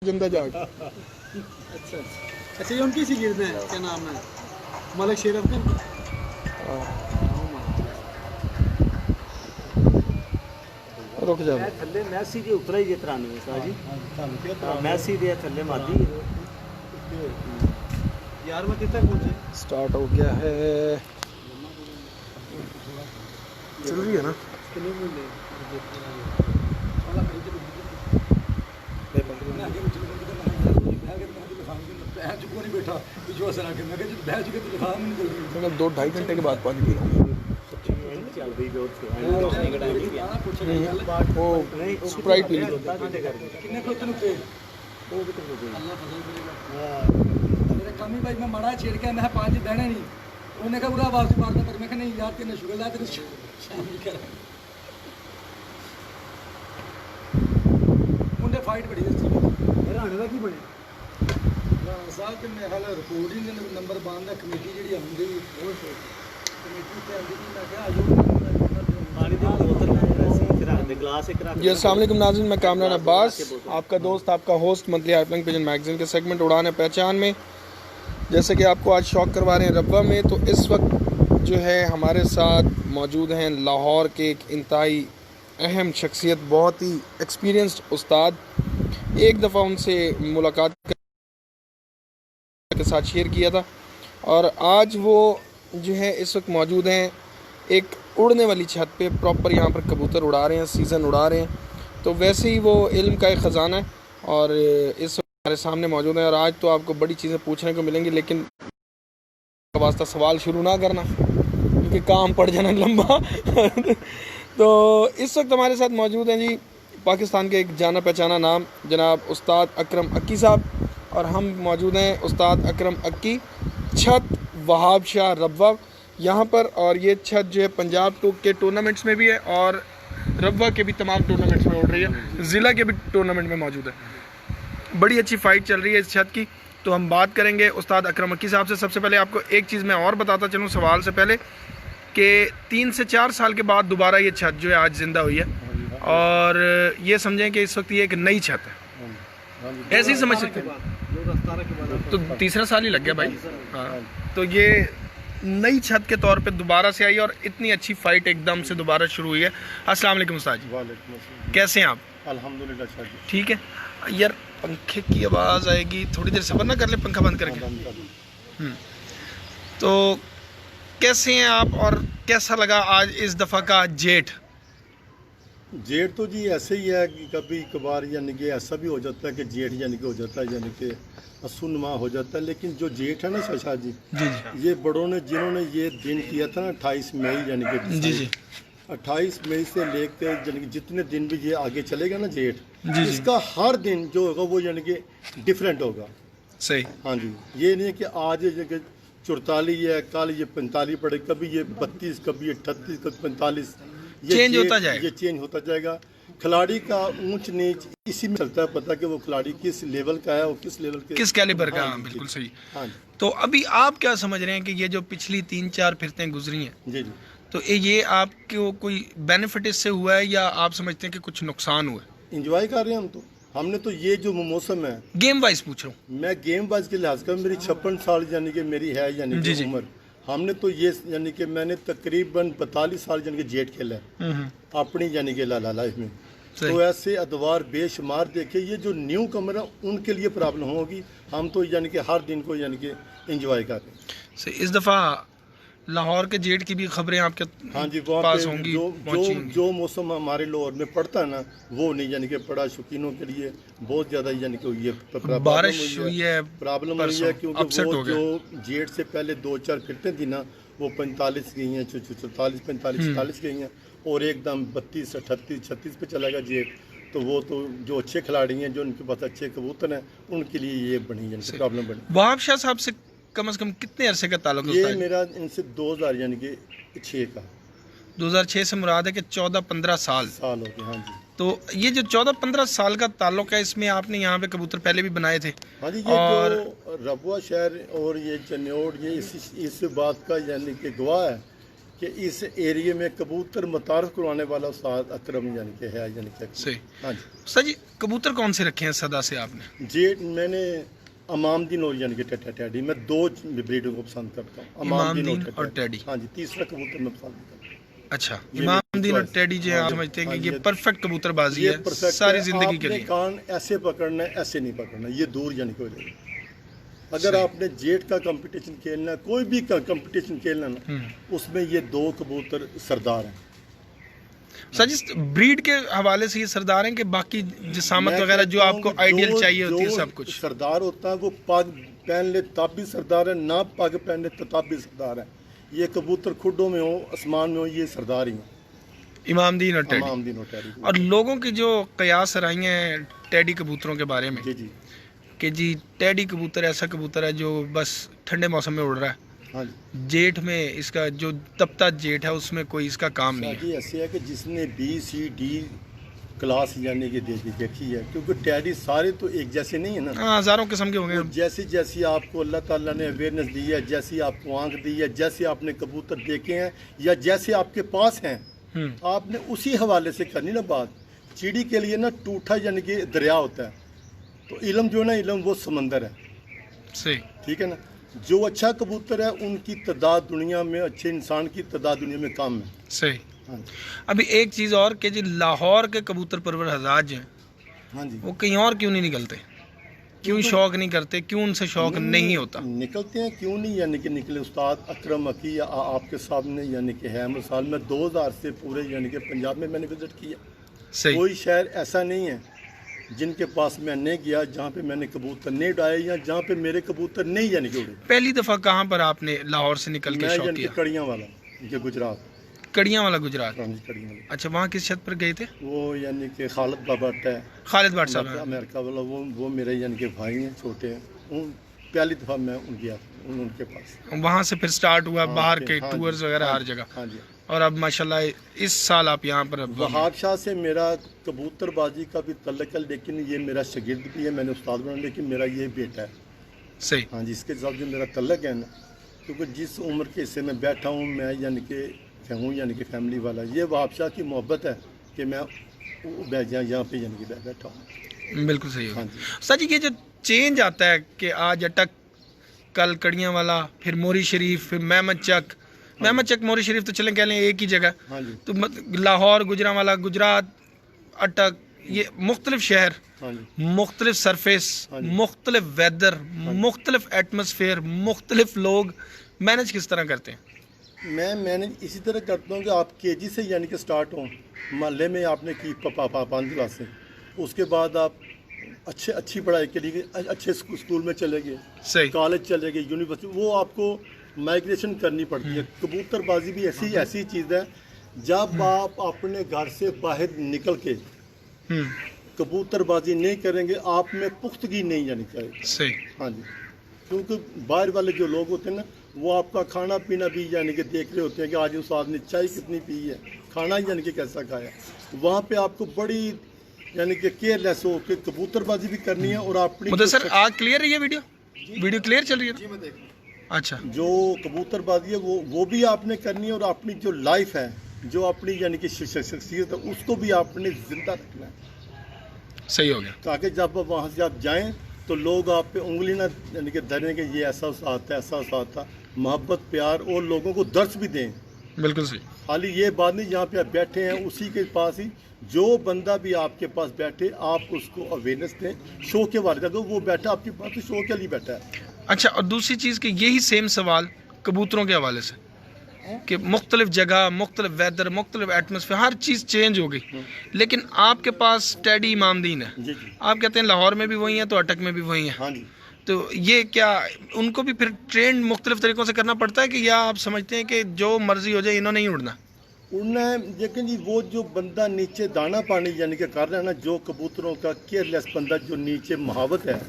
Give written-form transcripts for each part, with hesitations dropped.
जिंदा जाग। अच्छा अच्छा, ये उनकी सी गिरते हैं, क्या नाम है, मलिक शेर अफगान। रुक जा मैं थल्ले मैसी दे उतरा ही जे 93 सा जी। मैसी दे थल्ले मादी यार मैं कितना पहुंचे। स्टार्ट हो गया है, चल रही है ना। मैं 2-2.5 घंटे के बाद पानी पी रहा हूँ। चल रही जोर से वो स्प्राइट पी ली। कमी भाई मैं मड़ा छेड़ के मैं 5 देने नहीं, उन्होंने कहा पूरा वापस मारना, पर मैं नहीं यार तेने शुगर ला तेरे शामिल कर उन्हें फाइट बड़ी है हरियाणा का की बने साहब के मेरे हाल रिकॉर्डिंग के नंबर बांध कमेटी जी आती कमेटी से आती मैं क्या आज पानी दी बोतल फिर रख दे ग्लास एक रख। जी अस्सलाम वालेकुम नाज़रीन, मैं कामरान अब्बास, आपका दोस्त, आपका होस्ट मंथली हाइपलिंग पिजन मैगजीन के सेगमेंट उड़ान है पहचान में। जैसे कि आपको आज शौक करवा रहे हैं रब्वा में, तो इस वक्त जो है हमारे साथ मौजूद हैं लाहौर के एक इंतहाई अहम शख्सियत, बहुत ही एक्सपीरियंस्ड उस्ताद। एक दफ़ा उनसे मुलाकात के साथ शेयर किया था और आज वो जो है इस वक्त मौजूद हैं एक उड़ने वाली छत पे, प्रॉपर यहाँ पर कबूतर उड़ा रहे हैं, सीज़न उड़ा रहे हैं। तो वैसे ही वो इल्म का एक ख़जाना है और इस वक्त हमारे सामने मौजूद है। और आज तो आपको बड़ी चीज़ें पूछने को मिलेंगी, लेकिन वास्ता सवाल शुरू ना करना क्योंकि काम पड़ जाना लंबा। तो इस वक्त हमारे साथ मौजूद हैं जी पाकिस्तान के एक जाना पहचाना नाम जनाब उस्ताद अकरम अक्की साहब, और हम मौजूद हैं उस्ताद अकरम अक्की छत वहाब शाह रब्वा यहाँ पर। और ये छत जो है पंजाब के टूर्नामेंट्स में भी है और रब्वा के भी तमाम टूर्नामेंट्स में उड़ रही है, ज़िला के भी टूर्नामेंट में मौजूद है। बड़ी अच्छी फ़ाइट चल रही है इस छत की। तो हम बात करेंगे उस्ताद अकरम अक्की साहब से। सबसे पहले आपको एक चीज़ मैं और बताता चलूँ सवाल से पहले कि 3 से 4 साल के बाद दोबारा ये छत जो है आज ज़िंदा हुई है, और ये समझें कि इस वक्त ये एक नई छत है, ऐसे ही समझ सकते हैं। तो तीसरा साल ही लग गया भाई। हाँ, तो ये नई छत के तौर पे दोबारा से आई और इतनी अच्छी फ़ाइट एकदम से दोबारा शुरू हुई है। अस्सलाम वालेकुम उस्ताद जी। वालेकुम अस्सलाम। कैसे हैं आप? अल्हम्दुलिल्लाह शाह जी। ठीक है यार, पंखे की आवाज़ आएगी, थोड़ी देर सब्र ना कर ले, पंखा बंद करके। तो कैसे हैं आप और कैसा लगा आज इस दफ़ा का जेठ? जेठ तो जी ऐसे ही है कि कभी कभार यानी कि ऐसा भी हो जाता है कि जेठ यानी कि हो जाता है, यानी कि असुनमा हो जाता है। लेकिन जो जेठ है ना शाह जी, ये बड़ों ने जिन्होंने ये दिन किया था ना 28 मई यानी कि 28 मई से लेकर यानी कि जितने दिन भी ये आगे चलेगा ना जेठ, इसका हर दिन जो होगा वो यानी कि डिफरेंट होगा। सही। हाँ जी, ये नहीं है कि आज 44 है, कल ये 45 पड़े, कभी ये 32, कभी ये 38, कभी 45, ये चेंज होता जाएगा। ये चेंज होता जाएगा। खिलाड़ी का ऊंच नीच इसी में चलता है, पता कि वो खिलाड़ी किस लेवल का है और किस लेवल के किस कैलिबर का। हाँ, बिल्कुल सही। हाँ जी। तो अभी आप क्या समझ रहे हैं कि ये जो पिछली 3-4 फिरतें गुजरी हैं, जी जी, तो ये आपको कोई बेनिफिट इससे हुआ है या आप समझते हैं कि कुछ नुकसान हुआ है? इंजॉय कर रहे हैं हम तो। हमने तो ये जो मौसम है, गेम वाइज पूछ रहा हूँ मैं गेम बाज के लिहाज का मेरी 56 साल यानी कि मेरी है यानी कि उम्र। हमने तो ये यानी कि मैंने तकरीबन 45 साल यानी कि जेट खेला है अपनी यानी कि लाइफ में। तो ऐसे अदवार बेशुमार देखे, ये जो न्यू कमर है उनके लिए प्रॉब्लम होगी। हम तो यानी कि हर दिन को यानी कि एंजॉय कर रहे हैं। इस दफ़ा लाहौर के जेट की भी खबरें आपके हाँ जी, वहाँ पास पे होंगी, जो मौसम हमारे लाहौर में पड़ता है ना, वो नहीं यानी कि पड़ा। शौकीनों के लिए बहुत ज़्यादा यानी कि ये बारिश हुई है, प्रॉब्लम हुई है, क्योंकि वो जो जेट से पहले 2-4 फिरते थी ना, वो 45 गई हैं, 44, 45, 46 गई हैं, और एकदम 32, 38, 36 पे चला गया जेट। तो वो तो जो अच्छे खिलाड़ी हैं, जो उनके पास अच्छे कबूतर हैं, उनके लिए ये बनी यानी प्रॉब्लम बनी। वहाब शाह साहब से कम से कम कितने अरसे का ताल्लुक है? ये मेरा इनसे 2000 यानी कि 6 का 2006 से मुराद है कि 14-15 साल हो गए। हाँ जी। तो ये जो 14-15 साल का ताल्लुक है, इसमें आपने यहाँ पे कबूतर पहले भी बनाए थे? हाँ जी, ये और जो रबुआ शहर और ये चन्योड़, ये इस बात का यानी कि गवाह है कि इस एरिया में कबूतर मुतारफ करवाने वाला उस्ताद अकरम यानी कि है, यानी कि सही। हाँ जी। सर जी, कबूतर कौन से रखे हैं सदा से आपने? जी मैंने इमामदीन और यानी कि टैडी, मैं 2 ब्रीडों को पसंद करता हूँ, इमामदीन और टैडी। हाँ जी, तीसरा कबूतर मैं पसंद नहीं करता। अच्छा, इमामदीन और टैडी जो है आप समझते हैं कि ये परफेक्ट कबूतरबाजी ये है perfect सारी है। जिंदगी के आपने लिए। कान ऐसे पकड़ना है, ऐसे नहीं पकड़ना, ये दूर यानी कि हो जाएगा। अगर आपने जेट का कंपटीशन खेलना है, कोई भी कंपटीशन खेलना ना, उसमें ये 2 कबूतर सरदार हैं। सर जी, ब्रीड के हवाले से ये सरदार हैं कि बाकी जिसामत मैं वगैरह जो कहता आपको हूँ कि आइडियल चाहिए होती है जो सब कुछ? सरदार होता है वो पग पहन ले तब भी सरदार है, ना पग पहन ले तब भी सरदार है। ये कबूतर खुडों में हो, आसमान में हो, ये सरदार ही हैं। इमामदीन और टैडी। इमामदीन और टैडी। और लोगों की जो कयास रही हैं टैडी कबूतरों के बारे में जी जी कि जी टैडी कबूतर ऐसा कबूतर है जो बस ठंडे मौसम में उड़ रहा है, हाँ जी। जेठ में इसका जो तपता जेठ है उसमें कोई इसका काम नहीं है। जी ऐसे है कि जिसने BCD क्लास यानी कि देखी है, क्योंकि टैडी सारे तो एक जैसे नहीं है ना। हाँ, हज़ारों किस्म के होंगे। तो जैसी जैसी आपको अल्लाह ताला ने अवेयरनेस दी है, जैसी आपको आंख दी है, जैसे आपने कबूतर देखे हैं या जैसे आपके पास हैं, आपने उसी हवाले से करनी ना बात। चिड़ी के लिए ना टूठा यानी कि दरिया होता है, तो इल्म जो है ना, इल्म वो समंदर है, सही। ठीक है ना। जो अच्छा कबूतर है उनकी तादाद दुनिया में, अच्छे इंसान की तादाद दुनिया में कम है। सही। हाँ अभी एक चीज़ और कि जी लाहौर के कबूतर परवर हजाज हैं, हाँ जी। वो कहीं और क्यों नहीं निकलते? क्यों शौक नहीं करते? क्यों उनसे शौक नहीं होता? निकलते हैं क्यों नहीं, यानी कि निकले। उस्ताद अकरम अकी आपके सामने यानी कि है मिसाल में 2000 से पूरे यानी कि पंजाब में मैंने विजिट किया। सही। कोई शहर ऐसा नहीं है जिनके पास मैं नहीं गया जहाँ पे मैंने कबूतर नहीं उड़ाए या जहाँ पे मेरे कबूतर नहीं यानी कि उड़े। पहली दफ़ा कहाँ पर आपने लाहौर से निकल के मैं शौक यानी कि किया? कड़ियाँ वाला, ये गुजरात, कड़ियाँ वाला गुजरात। हाँ जी, कड़ियाँ वाला। अच्छा, वहाँ किस छत पर गए थे? वो यानी कि खालिद बाबा है, खालिद भाट साहब हैं। अमेरिका वाला, वो मेरे यानी कि भाई हैं, छोटे हैं। पहली दफ़ा मैं गया उनके पास। वहाँ से फिर स्टार्ट हुआ बाहर के हाँ जी, टूर्स वगैरह हाँ हर जी, जगह। हाँ जी। और अब माशाल्लाह इस साल आप यहाँ पर अब वहाब शाह से मेरा कबूतरबाजी का भी तल्लक है, लेकिन ये मेरा शागिर्द भी है, मैंने उस्ताद बना, लेकिन मेरा ये बेटा है। सही। हाँ जी, इसके साथ जो मेरा तल्लक है ना, क्योंकि जिस उम्र के हिस्से में बैठा हूँ मैं, यानी कि हूँ यानी कि फैमिली वाला, ये वहाब शाह की मोहब्बत है कि मैं यहाँ पे यानी कि बैठा हूँ। बिल्कुल सही हाँ है। जी। सर जी, ये जो चेंज आता है कि आज अटक, कल कड़ियाँ वाला, फिर मोरी शरीफ, फिर महमद चक, महमद चक मोरी शरीफ तो चलें कह लें एक ही जगह, हाँ जी। तो लाहौर, गुजरांवाला, गुजरात, अटक, ये मुख्तलिफ शहर, हाँ जी। मुख्तलिफ सरफेस, हाँ जी। मुख्तलिफ वेदर, मुख्तलिफ एटमॉस्फेयर, मुख्तलिफ लोग, मैनेज किस तरह करते हैं? मैं मैंने इसी तरह करता हूँ कि आप KG से यानी कि स्टार्ट हो, मोहल्ले में आपने की 5 क्लासें, उसके बाद आप अच्छी पढ़ाई के लिए अच्छे स्कूल में चले गए, सही। कॉलेज चले गए, यूनिवर्सिटी, वो आपको माइग्रेशन करनी पड़ती है। कबूतरबाजी भी ऐसी चीज़ है, जब आप अपने घर से बाहर निकल के कबूतरबाजी नहीं करेंगे, आप में पुख्तगी नहीं यानी करेगी। सही। हाँ जी, क्योंकि बाहर वाले जो लोग होते हैं ना, वो आपका खाना पीना भी यानी कि देख रहे होते हैं कि आज उस आदमी ने चाय कितनी पी है, खाना यानी कि कैसा खाया। वहाँ पे आपको बड़ी यानी कि केयरलेस हो के कबूतरबाजी भी करनी है और अपनी मुझे सर आज क्लियर है ये वीडियो क्लियर चल रही है? जी मैं देख अच्छा। जो कबूतरबाजी है वो भी आपने करनी है, और अपनी जो लाइफ है, जो अपनी यानी कि शख्सियत है, उसको भी आपने जिंदा रखना है। सही हो गया। ताकि जब वहाँ से आप जाएं तो लोग आप पे उंगली ना यानी कि धरें कि ये ऐसा साथ था, ऐसा साथ था। मोहब्बत, प्यार और लोगों को दर्श भी दें। बिल्कुल सही। खाली ये बात नहीं, जहाँ पे आप बैठे हैं उसी के पास ही जो बंदा भी आपके पास बैठे, आप उसको अवेयरनेस दें शो के बारे में। अगर वो बैठा आपके पास तो शो के लिए बैठा है। अच्छा, और दूसरी चीज़ कि यही सेम सवाल कबूतरों के हवाले से कि मुख्तलिफ जगह, मुख्तलिफ वेदर, मुख्तलिफ एटमॉस्फेयर, हर चीज़ चेंज हो गई, लेकिन आपके पास टैडी इमामदीन है। जी जी। आप कहते हैं लाहौर में भी वही है तो अटक में भी वही है, हाँ जी। तो ये क्या उनको भी फिर ट्रेंड मुख्तलिफ तरीक़ों से करना पड़ता है कि या आप समझते हैं कि जो मर्जी हो जाए इन्होंने ही उड़ना? उड़ना है, लेकिन जी वो जो बंदा नीचे दाना पानी यानी कि कर रहा है ना, जो कबूतरों का केयरलेस बंदा जो नीचे महावत है,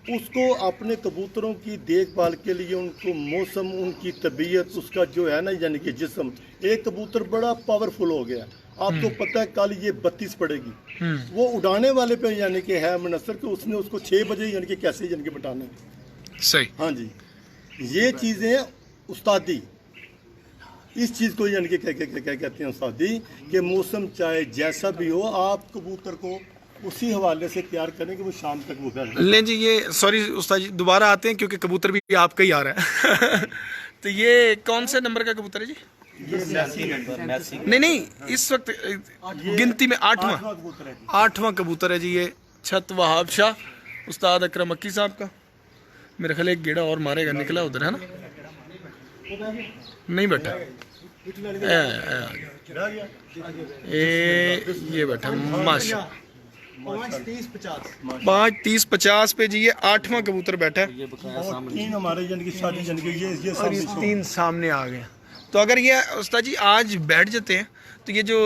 उसको अपने कबूतरों की देखभाल के लिए उनको मौसम, उनकी तबीयत, उसका जो है ना यानी कि जिस्म, एक कबूतर बड़ा पावरफुल हो गया, आपको पता है कल ये 32 पड़ेगी, वो उड़ाने वाले पे यानी कि है मुनसर कि उसने उसको 6 बजे यानी कि कैसे यानी कि बिठाना है। सही। हाँ जी, ये चीज़ें उस्तादी, इस चीज़ को यानी कि क्या कहते हैं उस्तादी कि मौसम चाहे जैसा भी हो, आप कबूतर को उसी हवाले से तैयार करें कि वो शाम तक वो कर लें जी। ये सॉरी उस्ताद जी, दोबारा आते हैं क्योंकि कबूतर भी आपका ही आ रहा है तो ये कौन से नंबर का कबूतर है जी? नहीं, इस वक्त गिनती में 8वां कबूतर है जी। ये छत वहाब शाह उस्ताद अकरम मक्की साहब का। मेरे ख्याल एक गेड़ा और मारेगा, निकला उधर है ना, नहीं बैठा ये बैठा माशा 5:30-50 पे जी। ये 8वां कबूतर बैठा है और 3 हमारे यानी कि शादी यानी कि ये और ये 3 सामने आ गए। तो अगर ये उस्ताद जी आज बैठ जाते हैं तो ये जो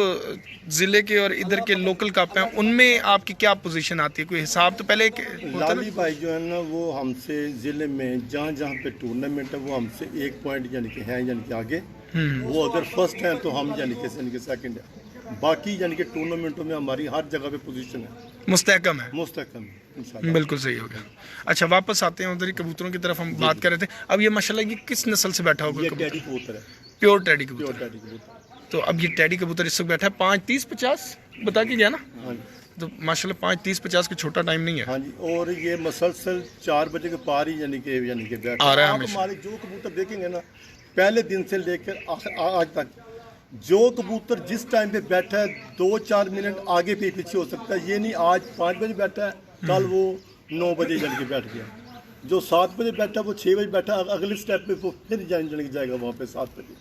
ज़िले के और इधर के लोकल कप हैं उनमें आपकी क्या पोजीशन आती है? कोई हिसाब तो पहले लाली भाई जो है ना वो हमसे ज़िले में जहाँ जहाँ पे टूर्नामेंट है वो हमसे 1 पॉइंट यानी कि हैं यानी कि आगे। वो अगर फर्स्ट हैं तो हम यानी कि सेकंड है। बाकी यानी कि टूर्नामेंटों में हमारी हर जगह पे पोजीशन है, मुस्तहकम है। इंशाल्लाह। बिल्कुल सही हो गया। अच्छा, वापस आते हैं उधर ही कबूतरों की तरफ। हम बात कर रहे थे अब ये माशाल्लाह ये किस नस्ल से बैठा होगा? ये टेडी कबूतर है, प्योर टेडी कबूतर। तो अब ये टेडी कबूतर इस वक्त बैठा है 5:30-50 बता के गया ना। हाँ जी। तो माशाल्लाह 5:30-50 का छोटा टाइम नहीं है। हाँ जी। और ये मसलसल 4 बजे के पार ही यानी कि बैठ आ रहा है आप हमेशा। हमारे जो कबूतर देखेंगे ना पहले दिन से लेकर आज तक, जो कबूतर जिस टाइम पे बैठा है 2-4 मिनट आगे पे पीछे हो सकता है। ये नहीं आज 5 बजे बैठा है कल वो 9 बजे जाने के बैठ गया, जो 7 बजे बैठा वो 6 बजे बैठा, अगले स्टेप पे वो फिर जाने जाएगा वहाँ पे 7 बजे।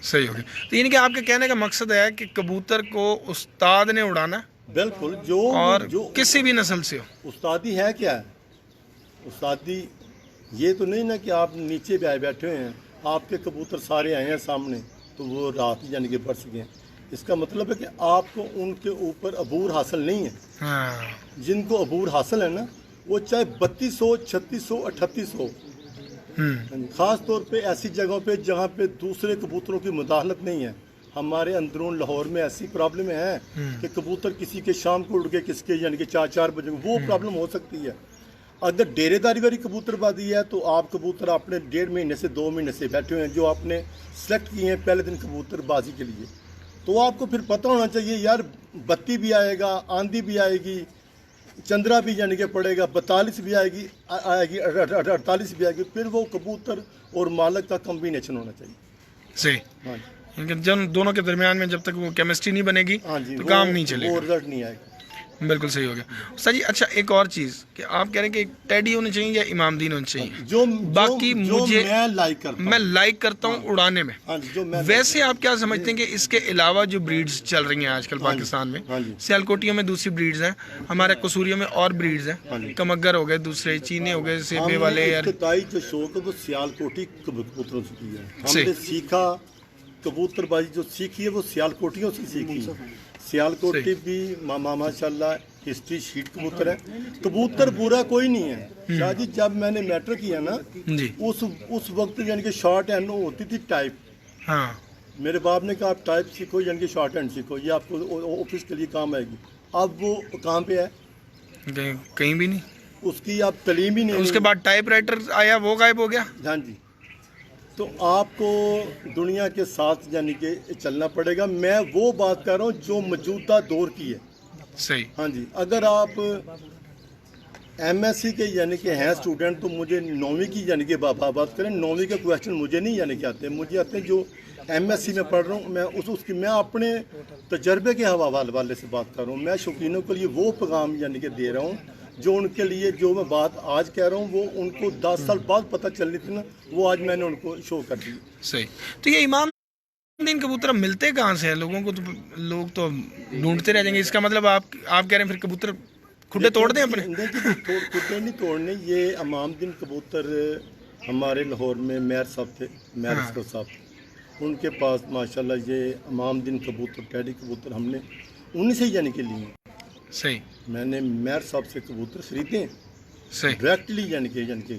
सही हो गया। तो यानी कि आपके कहने का मकसद है कि कबूतर को उस्ताद ने उड़ाना है। बिल्कुल। और जो किसी भी नस्ल से हो। उस्तादी है क्या है? उस्तादी ये तो नहीं ना कि आप नीचे भी आए बैठे हुए हैं, आपके कबूतर सारे आए हैं सामने तो वो रात यानी कि बढ़ सकें। इसका मतलब है कि आपको उनके ऊपर अबूर हासिल नहीं है। हाँ। जिनको अबूर हासिल है ना वो चाहे 3200, 3600, 3800, ख़ास तौर पे ऐसी जगहों पे जहाँ पे दूसरे कबूतरों की मुदाखलत नहीं है। हमारे अंदरून लाहौर में ऐसी प्रॉब्लम है कि कबूतर किसी के शाम को उड़ के किसके यानी कि 4-4 बजे वो प्रॉब्लम हो सकती है। अगर डेरेदारी वाली कबूतरबाजी है तो आप कबूतर अपने 1.5 महीने से 2 महीने से बैठे हुए हैं जो आपने सेलेक्ट किए हैं पहले दिन कबूतरबाजी के लिए, तो आपको फिर पता होना चाहिए यार बत्ती भी आएगा, आंधी भी आएगी, चंद्रा भी यानी कि पड़ेगा, 42 भी आएगी 48 भी आएगी, फिर वो कबूतर और मालक का कम्बिनेशन होना चाहिए। सही। हाँ जी। जन दोनों के दरमियान में जब तक वो केमिस्ट्री नहीं बनेगी हाँ जी, तो काम नहीं चलेगा, वो रिजल्ट नहीं आएगा। बिल्कुल सही हो गया सर जी। अच्छा, एक और चीज़ कि आप कह रहे हैं कि टेडी होनी चाहिए या इमामदीन होनी चाहिए? बाकी मुझे मैं लाइक करता हूँ उड़ाने में। वैसे आप क्या समझते हैं कि इसके अलावा जो ब्रीड्स चल रही हैं आजकल पाकिस्तान में, सियालकोटियों में दूसरी ब्रीड्स हैं, हमारे कसूरियों में और ब्रीड्स हैं, कमगर हो गए, दूसरे चीने हो गए, सेबे वाले। जो शौक है वो सियालकोटी कबूतरों से की है। हमने सीखा कबूतरबाजी जो सीखी है वो सियालकोटियों से सीखी है। सियालकोटी भी माशाल्लाह हिस्ट्री शीट कबूतर है। कबूतर बुरा कोई नहीं है शाह जी। जब मैंने मैट्रिक किया ना जी, उस वक्त यानी कि शॉर्ट हैंड होती थी टाइप। हाँ। मेरे बाप ने कहा आप टाइप सीखो यानी कि शॉर्ट हैंड सीखो, ये आपको ऑफिस के लिए काम आएगी। अब वो कहाँ पे है? कहीं भी नहीं, उसकी अब तलीम ही नहीं। उसके बाद टाइप राइटर आया, वो गायब हो गया। हाँ जी। तो आपको दुनिया के साथ यानी कि चलना पड़ेगा। मैं वो बात कर रहा हूँ जो मौजूदा दौर की है। सही। हाँ जी। अगर आप MSc के यानी कि हैं स्टूडेंट तो मुझे 9वीं की यानी कि बात करें, 9वीं के क्वेश्चन मुझे नहीं यानी कि आते, मुझे आते हैं जो MSc में पढ़ रहा हूँ मैं उसकी मैं अपने तजर्बे के हवाले से बात कर रहा हूँ। मैं शौकीनों के लिए वो पैगाम यानी कि दे रहा हूँ जो उनके लिए जो मैं बात आज कह रहा हूँ वो उनको 10 साल बाद पता चलनी थी ना, वो आज मैंने उनको शो कर दी। सही। तो ये इमामदीन कबूतर मिलते कहाँ से हैं लोगों को? तो लोग तो ढूंढते रह जाएंगे। इसका मतलब आप कह रहे हैं फिर कबूतर खुडे तोड़ दें अपने? खुडे नहीं तोड़ने। ये इमामदीन कबूतर हमारे लाहौर में मेयर साहब थे, मेयर साहब, उनके पास माशाल्लाह ये इमामदीन कबूतर टेडी कबूतर हमने उन्हीं से यानी कि लिए। सही। मैंने मेयर साहब से कबूतर खरीदे डायरेक्टली यानी कि खरीदे,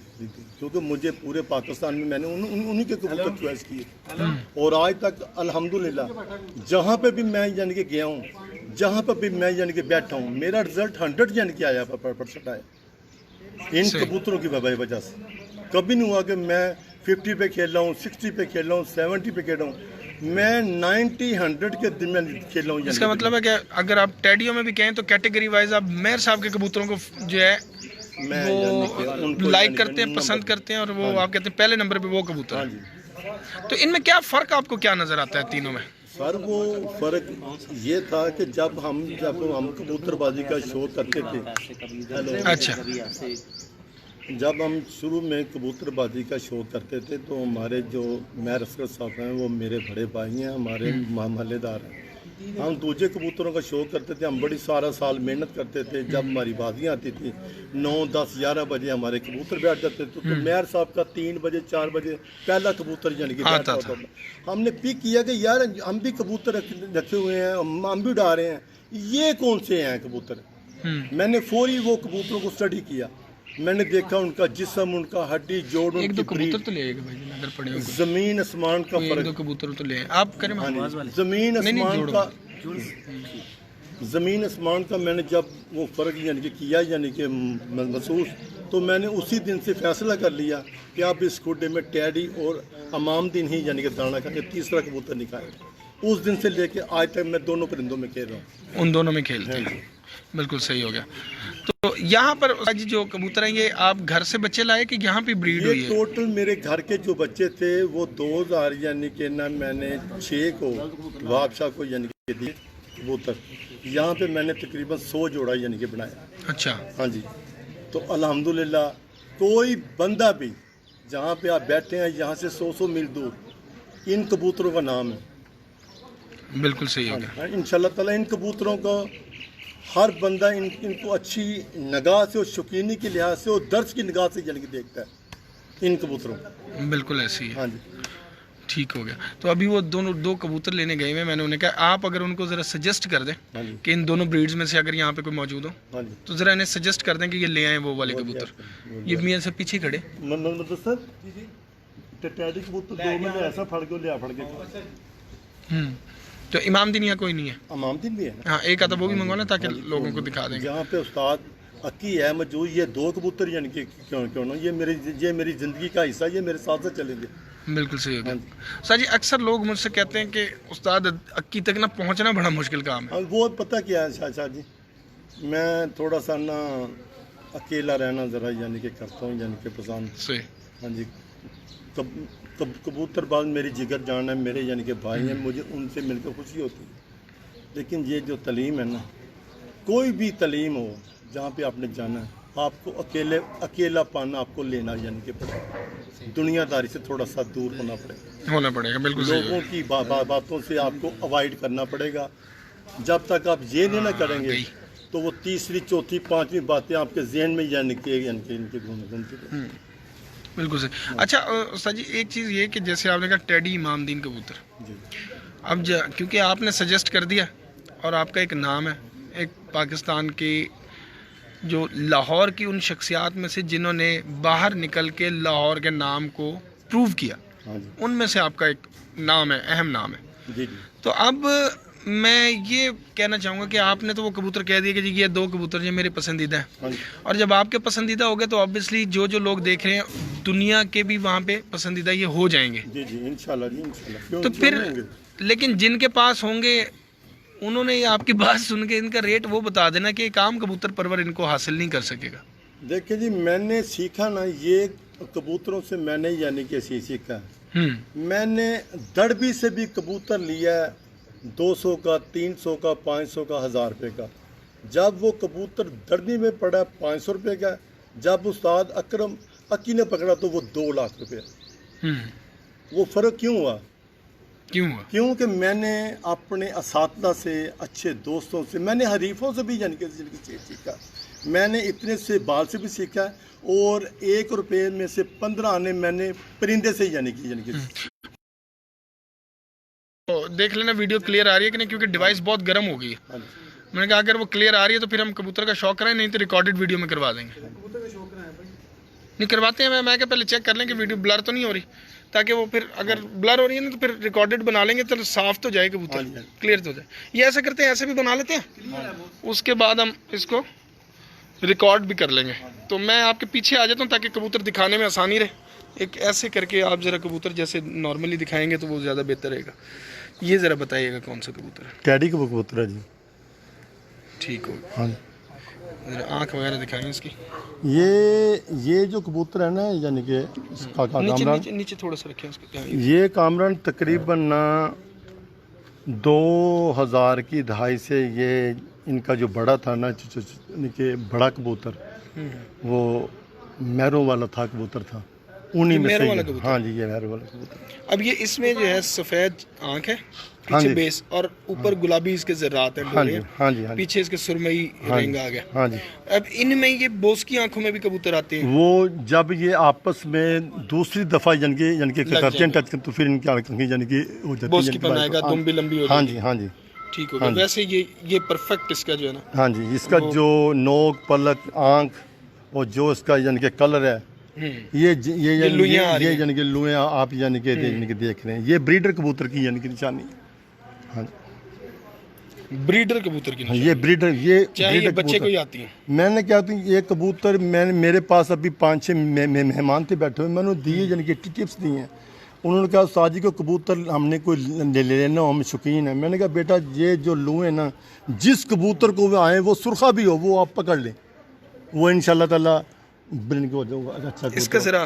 क्योंकि मुझे पूरे पाकिस्तान में मैंने उन्हीं के कबूतर चॉइस किए। और आज तक अल्हम्दुलिल्लाह जहाँ पे भी मैं यानी कि गया हूँ, जहाँ पर भी मैं यानी कि बैठा हूँ, मेरा रिजल्ट 100 यानी कि आया % आया इन कबूतरों की वजह से। कभी नहीं हुआ कि मैं 50 पे खेल रहा हूँ, 60 पे खेल रहा हूँ, 70 पे खेल रहा हूँ। मैं 90-100 के दिन में खेला हूँ। इसका मतलब है कि अगर आप टेडियो में भी कहें तो कैटेगरी वाइज आप मेयर साहब के कबूतरों को जो है वो लाइक करते हैं, पसंद करते हैं, और वो आप कहते हैं पहले नंबर पे वो कबूतर। हाँ जी। तो इनमें क्या फ़र्क आपको क्या नज़र आता है तीनों में? सर वो फ़र्क ये था कि जब हम कबूतरबाजी का शो करते थे, अच्छा, जब हम शुरू में कबूतरबाजी का शो करते थे तो हमारे जो मेयर असगर साहब हैं वो मेरे बड़े भाई हैं, हमारे महल्लेदार हैं। हम दूसरे कबूतरों का शो करते थे, हम बड़ी सारा साल मेहनत करते थे। जब हमारी बाजियाँ आती थी 9, 10, 11 बजे हमारे कबूतर बैठ जाते थे, तो मेयर साहब का 3 बजे 4 बजे पहला कबूतर यानी कि बैठा होता था। हमने पिक किया कि यार हम भी कबूतर रखे हुए हैं, हम भी उड़ा रहे हैं, ये कौन से हैं कबूतर। मैंने फौरी वो कबूतरों को स्टडी किया, मैंने देखा उनका जिस्म, उनका हड्डी जोड़, एक दो कबूतर तो ले आएगा भाई अगर पड़े हो। जमीन आसमान का एक फर्क। दो कबूतर तो ले आए आप करें। जमीन आसमान का, जमीन आसमान का मैंने जब वो फ़र्क यानी कि किया, यानी कि महसूस, तो मैंने उसी दिन से फैसला कर लिया कि आप इस खुडे में टैडी और अमाम दिन ही यानी कि दाना करके तीसरा कबूतर निकाले। उस दिन से लेके आज तक मैं दोनों परिंदों में खेल रहा हूँ। उन दोनों में खेलते हैं, बिल्कुल सही हो गया। तो यहाँ पर आज जो कबूतर हैं ये आप घर से बच्चे लाए कि यहाँ पे ब्रीड हुई है? टोटल मेरे घर के जो बच्चे थे वो 2000 यानी कि ना मैंने 6 को बादशाह को यानी कि दिए कबूतर। यहाँ पे मैंने तकरीबन 100 जोड़ा यानी कि बनाया। अच्छा, हाँ जी। तो अल्हम्दुलिल्लाह कोई बंदा भी जहाँ पे आप बैठे हैं यहाँ से 100 मील दूर इन कबूतरों का नाम है। बिल्कुल सही हो गया। इंशाल्लाह ताला इन कबूतरों को हर बंदा इनको अच्छी निगाह से और शौकीनी के लिहाज से और दर्ज की निगाह से यानी कि देखता है इन कबूतरों को। बिल्कुल ऐसी है। हाँ जी, ठीक हो गया। तो अभी वो दो कबूतर लेने गए हुए, मैंने उन्हें कहा आप अगर उनको ज़रा सजेस्ट कर दें हाँ जी, कि इन दोनों ब्रीड्स में से अगर यहाँ पे कोई मौजूद हो हाँ जी। तो ज़रा इन्हें सजेस्ट कर दें कि ये ले आए वो वाले कबूतर। ये मियाँ से पीछे खड़े। मतलब सर टैडी कबूतर 2 में ऐसा फड़ के लिया फड़ के। तो इमाम दिन यहाँ कोई नहीं है? अमाम दिन भी है ना। हाँ, एक आता वो भी मंगवाना ताकि लोगों को दिखा देंगे। जहाँ पे उस्ताद अक्की है मौजूद, ये 2 कबूतर यानी कि क्यों ना ये मेरी ज़िंदगी का हिस्सा, ये मेरे साथ साथ चलेंगे। बिल्कुल सही हो गया। सर जी अक्सर लोग मुझसे कहते हैं कि उस्ताद अक्की तक ना पहुँचना बड़ा मुश्किल काम है। वो पता क्या है शाह जी, मैं थोड़ा सा ना अकेला रहना ज़रा यानी कि करता हूँ यानी कि पसंद। सही। हाँ जी। कबूतरबाज मेरी जिगर जान है, मेरे यानी कि भाई हैं, मुझे उनसे मिलकर खुशी होती है। लेकिन ये जो तालीम है ना, कोई भी तालीम हो जहाँ पे आपने जाना है, आपको अकेलापन आपको लेना यानी कि पड़ेगा। दुनियादारी से थोड़ा सा दूर होना पड़ेगा। बिल्कुल सही। लोगों की बातों से आपको अवॉइड करना पड़ेगा। जब तक आप ये नहीं ना करेंगे तो वो तीसरी, चौथी, 5वीं बातें आपके जहन में यानी कि इनके घूमती। बिल्कुल सही। अच्छा सर जी एक चीज़ ये कि जैसे आपने कहा टैडी इमामदीन कबूतर, अब क्योंकि आपने सजेस्ट कर दिया और आपका एक नाम है, एक पाकिस्तान की जो लाहौर की उन शख्सियात में से जिन्होंने बाहर निकल के लाहौर के नाम को प्रूव किया, उनमें से आपका एक नाम है, अहम नाम है। जी। तो अब मैं ये कहना चाहूँगा कि आपने तो वो कबूतर कह दिया कि जी ये 2 कबूतर ये मेरे पसंदीदा हैं, और जब आपके पसंदीदा हो गए तो ऑब्वियसली जो लोग देख रहे हैं दुनिया के भी वहाँ पे पसंदीदा ये हो जाएंगे। जी जी इंशाल्लाह जी इंशाल्लाह। तो फिर लेकिन जिनके पास होंगे उन्होंने ये आपकी बात सुन के इनका रेट वो बता देना कि एक आम कबूतर परवर इनको हासिल नहीं कर सकेगा। देखिए जी मैंने सीखा ना, ये कबूतरों से मैंने यानी कि सीखा है। मैंने दड़बी से भी कबूतर लिया 200 का, 300 का, 500 का, 1000 रुपये का। जब वो कबूतर दड़बी में पड़ा 500 रुपये का, जब उस्ताद अकरम अक्की ने पकड़ा तो वो 2 लाख रुपये। वो फ़र्क क्यों हुआ? क्योंकि मैंने अपने असातिज़ा से, अच्छे दोस्तों से, मैंने हरीफों से भी यानी कि सीखा। मैंने इतने से बाल से भी सीखा और 1 रुपये में से 15 आने मैंने परिंदे से यानी कि तो देख लेना वीडियो क्लियर आ रही है कि नहीं, क्योंकि डिवाइस बहुत गर्म हो गई है। मैंने कहा अगर वो क्लियर आ रही है तो फिर हम कबूतर का शौक कराएं, नहीं तो रिकॉर्डेड वीडियो में करवा देंगे। नहीं करवाते हैं, मैं क्या पहले चेक कर लें कि वीडियो ब्लर तो नहीं हो रही, ताकि वो फिर अगर ब्लर हो रही है ना तो फिर रिकॉर्डेड बना लेंगे तो साफ तो जाए कबूतर, क्लियर तो जाए। ये ऐसा करते हैं, ऐसे भी बना लेते हैं, उसके बाद हम इसको रिकॉर्ड भी कर लेंगे। तो मैं आपके पीछे आ जाता हूँ ताकि कबूतर दिखाने में आसानी रहे। एक ऐसे करके आप ज़रा कबूतर जैसे नॉर्मली दिखाएंगे तो वो ज़्यादा बेहतर रहेगा। ये ज़रा बताइएगा कौन सा कबूतर है? टैडी का कबूतर है जी। ठीक हो, हाँ, ज़रा आँख वगैरह दिखाएंगे इसकी। ये जो कबूतर है ना, यानी कि नीचे कामरान, नीचे नीचे थोड़ा सा रखें उसको। ये कामरान तकरीबन ना 2000 की दहाई से ये इनका जो बड़ा था ना, यानी कि बड़ा कबूतर, वो मैरों वाला था, कबूतर था उन्हीं में से। हाँ जी, ये मैरों वाला कबूतर। अब ये इसमें जो है सफ़ेद आँख है, हाँ पीछे जी। बेस और ऊपर गुलाबी इसके ज़र्रात हैं, हाँ जी, डोरे हैं। हाँ जी, हाँ जी, पीछे इसके सुरमई हाँ रंग जी, आ गया। हाँ जी। अब इनमें ये बोस की आंखों में भी कबूतर आते हैं। वो जब ये आपस में दूसरी दफा यानी कि लग करते हैं जाएंगे। टच, तो फिर इनकी आंखें यानी कि हो जाती है, बोस की यानी कि बनाएगा, हाँ, दुम भी लंबी हो हाँ जाएगी। जी, हाँ जी, ठीक हो गया। हाँ जी। वैसे ये परफेक्ट इसका जो है ना, हाँ जी, इसका वो- जो नोक, पलक, आंख और जो इसका यानी कि कलर है, ये लुइयां आ रही हैं। यानी कि लुइयां आप यानी कि देख रहे हैं, ये ब्रीडर कबूतर की यानी कि निशानी है। हाँ जी, ब्रीडर कबूतर की हाँ, निशानी। ये ब्रीडर, ये चाहे ये ब्रीडर बच्चे कबूतर। को ही आती हैं। मैंने क्या तो ये कबूतर, मैंने मेरे पास अभी 5-6 मेहमान थे बैठे हुए, मैंने दिए यानी कि टिप्स दी हैं। उन्होंने कहा उस्ताद जी को कबूतर हमने कोई ले लेना, हम शौकीन है। मैंने कहा बेटा ये जो लूँ है ना, जिस कबूतर को वो आए वो सुरखा भी हो, वो आप पकड़ लें, वो इंशाल्लाह ताला ब्रिंग हो जाऊंगा। अच्छा इसका ज़रा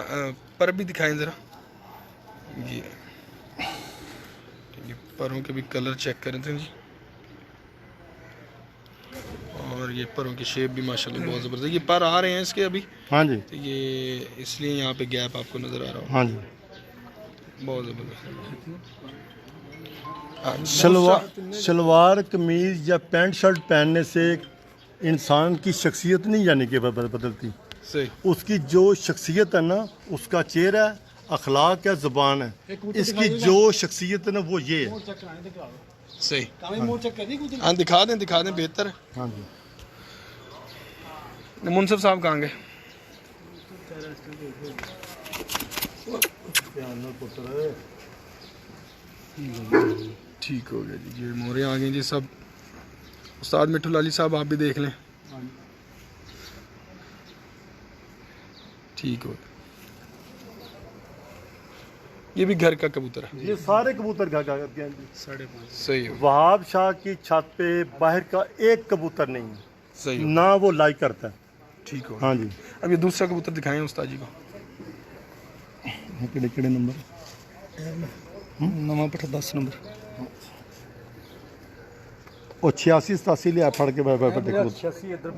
पर भी दिखाएं ज़रा। ये परों के भी कलर चेक करें थे जी, और ये परों की शेप भी माशाल्लाह बहुत ज़बरदस्त। ये पर आ रहे हैं इसके अभी, हाँ जी, तो ये इसलिए यहाँ पे गैप आपको नज़र आ रहा हाँ जी। हो। बहुत ज़बरदस्त। शलवार कमीज या पैंट शर्ट पहनने से इंसान की शख्सियत नहीं यानी कि बदलती। सही। उसकी जो शख्सियत है ना, उसका चेहरा है, अखलाक है, ज़ुबान है, इसकी जो शख्सियत है ना वो ये है। सही। मुंह चेक कर दी कुछ। हाँ दिखा दें बेहतर है। हाँ जी, मुंसफ साहब कहाँ गए? ठीक हो गया जी, ये मोरे आ गए जी सब। उस्ताद मिठू लाली साहब आप भी देख लें। ठीक हो गया। ये भी घर का कबूतर है। ये सारे कबूतर घर करके हैं जी। 5.5 सही हो। वहाब शाह की छत पे बाहर का एक कबूतर नहीं है, सही हो। ना वो लाइक करता है। ठीक हो। हाँ जी, अब ये दूसरा कबूतर दिखाएं उस्ताद जी को। किड़े नंबर नवा पठा 10 नंबर और 86-87 लिया फड़ के कबूतर। 86 इधर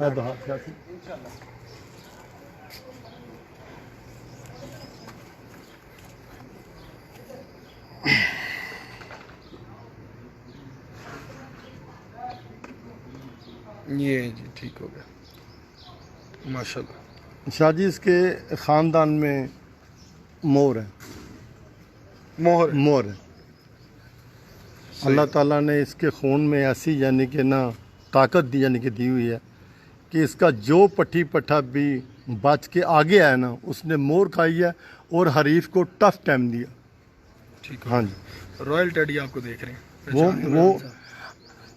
ये जी ठीक हो गया माशाल्लाह। शाह जी इसके ख़ानदान में मोर है, मोर है। अल्लाह ताला ने इसके खून में ऐसी यानी कि ना ताकत दी, यानी कि दी हुई है कि इसका जो पट्टी पट्टा भी बच के आगे आया ना, उसने मोर खाई है और हरीफ को टफ टाइम दिया। ठीक हो। हाँ जी, रॉयल टेडी आपको देख रहे हैं। वो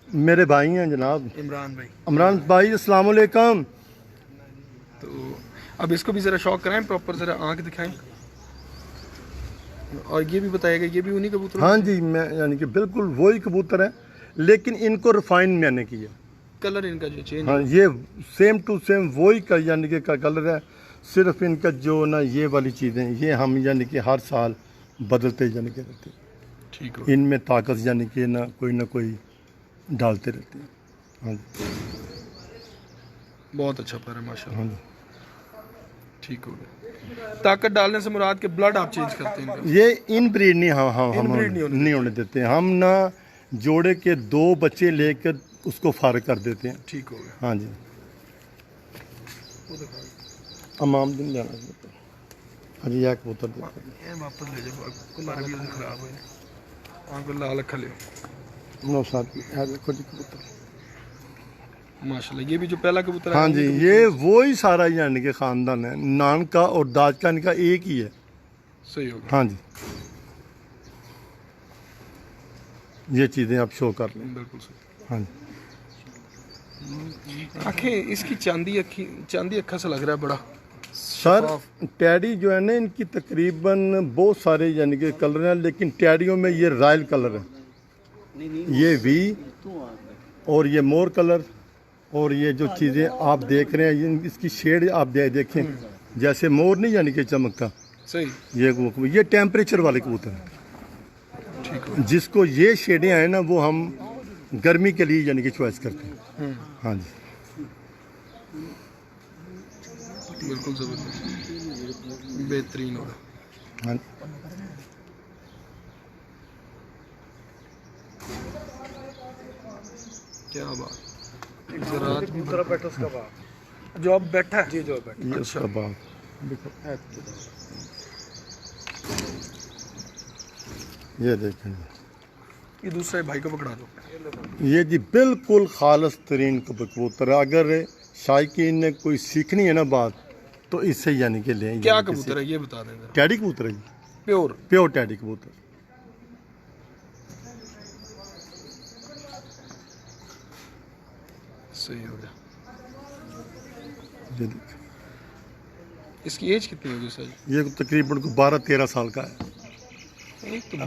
मेरे भाई हैं जनाब, इमरान भाई। इमरान भाई, अस्सलाम वालेकुम। तो अब इसको भी ज़रा शौक कराएं, प्रॉपर ज़रा आँख दिखाएं, और ये भी बताएगा ये भी उन्हीं कबूतर। हाँ जी, मैं यानी कि बिल्कुल वही कबूतर है, लेकिन इनको रिफाइन मैंने किया। कलर इनका जो चेंज। हाँ, ये सेम टू सेम वही का यानी कि का कलर है, सिर्फ इनका जो ना ये वाली चीज़ें ये हम यानी कि हर साल बदलते यानी कि रहते हैं। ठीक हो। इनमें ताकत यानी कि ना कोई डालते रहते हैं। हाँ जी, बहुत अच्छा पर है माशाल्लाह। हाँ जी। ठीक हो गया। ताकत डालने से मुराद के ब्लड आप चेंज करते हैं इनका। ये इन ब्रीड नहीं हम Inbreed नहीं होने देते हैं। हम ना जोड़े के 2 बच्चे लेकर उसको फारग कर देते हैं। ठीक हो गया। हाँ जी, अमाम दिन जाना है। हाँ जी, यह कबूतर देखो। ये वापस ले जाओ, पर भी खराब हो जाए। आंख को लाल खले नो साथी, यह देखो जी कबूतर। माशाल्लाह। ये भी जो पहला कबूतर है। हाँ जी, ये वही सारा यानी कि ख़ानदान है, नान का और दाज का इनका एक ही है। सही हो गया। हाँ जी, ये चीज़ें आप शो कर लें। बिल्कुल सही। हाँ जी, आंखें इसकी चांदी अक्खा सा लग रहा है बड़ा। सर टैडी जो है ना इनकी तकरीबन बहुत सारे यानी कि कलर हैं, लेकिन टैडियों में ये रॉयल कलर है, ये वी और ये मोर कलर, और ये जो चीज़ें आप देख रहे हैं इसकी शेड आप देखें जैसे मोर नहीं यानी कि चमकता, सही। ये टेम्परेचर वाले कबूतर हैं, जिसको ये शेडें हैं ना वो हम गर्मी के लिए यानी कि चॉइस करते हैं। हाँ जी बिल्कुल ज़बरदस्त, बेहतरीन हो रहा। हाँ क्या बात। ज़रात भी बैठो उसका बाप जो अब बैठा है जी, जो बैठो ये उसका बाप देखो, ये देखें, ये दूसरे भाई को पकड़ा दो। ये जी बिल्कुल खालस तरीन कबूतर है। अगर शायकीन ने कोई सीखनी है ना बात तो इससे यानी कि लें। क्या कबूतर है ये बता दें जरा। टैडी कबूतर है जी, प्योर टैडी कबूतर। सही हो गया। ये देखो, इसकी एज कितनी होगी सर? ये तकरीबन 12-13 साल का है। तो